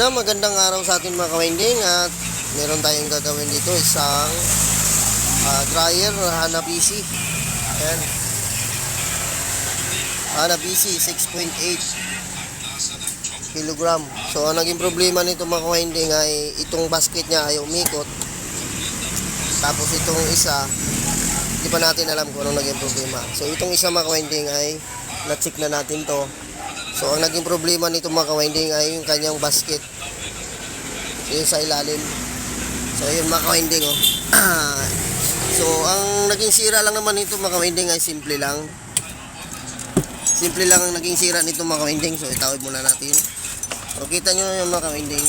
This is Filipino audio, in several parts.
Magandang araw sa atin mga kawinding, at meron tayong gagawin dito isang dryer Hanabishi. Ayan, Hanabishi 6.8 kilogram. So ang naging problema nito mga kawinding ay itong basket niya ay umikot, tapos itong isa di pa natin alam kung anong naging problema. So itong isa mga kawinding ay na-check na natin to. So ang naging problema nito mga kawinding ay yung kanyang basket, yun sa ilalim. So yun mga kawinding, oh. So ang naging sira lang naman nito mga kawinding ay simple lang ang naging sira nito mga kawinding. So itawid muna natin. So kita nyo yung mga kawinding.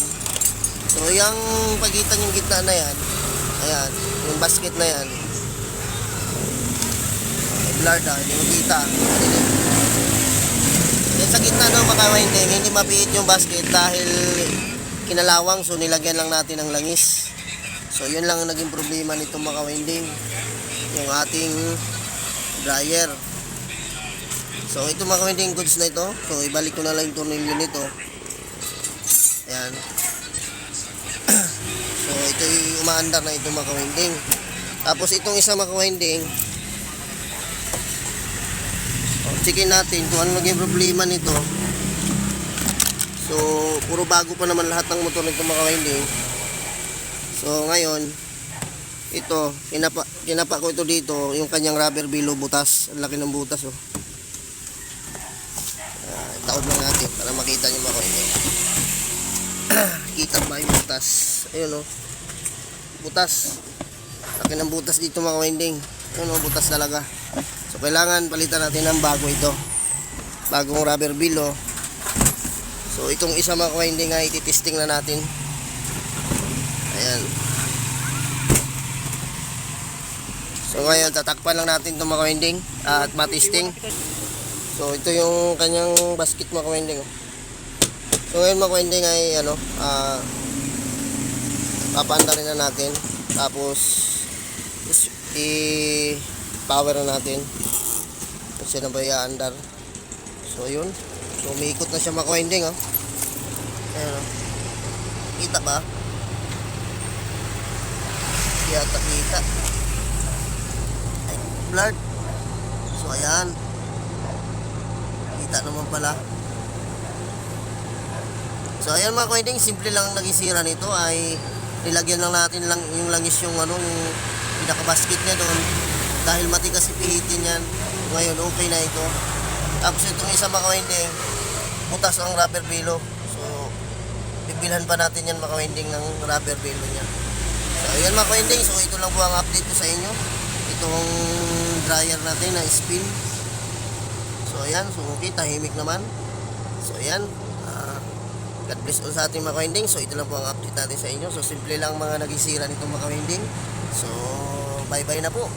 So yung pagitan yung gitna na yan, ayan, yung basket na yan, blurred ah, hindi mo kita. Sa gitna ng mga kawinding, hindi mapiit yung basket dahil kinalawang, so nilagyan lang natin ng langis. So yun lang ang naging problema nito mga kawinding, yung ating dryer. So ito mga kawinding, goods na ito. So ibalik ko na lang yung tornilyo nito. Ayan. So ito yung umaandar na ito mga kawinding. Tapos itong isa mga kawinding, checkin natin kung ano naging problema nito. So puro bago pa naman lahat ng motor nito mga kawinding. So ngayon ito, kinapa ko ito dito, yung kanyang rubber below butas. Ang laki ng butas, oh. Taod lang natin para makita nyo mga kawinding. Kita ba yung butas? Ayun, oh, butas. Laki ng butas dito mga kawinding. Ayun, oh, butas talaga. So kailangan palitan natin ng bago ito, bagong rubber below. So itong isa mga kawinding ay ititesting na natin. Ayan. So ngayon tatakpan lang natin itong mga kawinding at matesting. So ito yung kanyang basket mga kawinding. So ngayon mga kawinding ay papaanda rin na natin, tapos power na natin kasi na ba i-andar. So yun, so umiikot na siya mga kawinding, oh. Ayan, oh. Kita ba? Yata kita. Ay, blurred. So ayan, kita naman pala. So ayan mga kawinding, simple lang ang naging sira nito ay nilagyan lang natin lang yung langis yung yung pinaka-basket niya doon dahil matigas ipihitin yan. Ngayon okay na ito. Tapos itong isa mga kawinding, butas ang rubber below. So bibilhan pa natin yan mga kawinding ng rubber below niya. So ayan mga kawinding, so ito lang po ang update ko sa inyo, itong dryer natin na spin. So ayan, so okay, tahimik naman. So ayan, God bless all sa ating mga kawinding. So ito lang po ang update natin sa inyo. So simple lang mga nagisira nitong mga kawinding. So bye bye na po.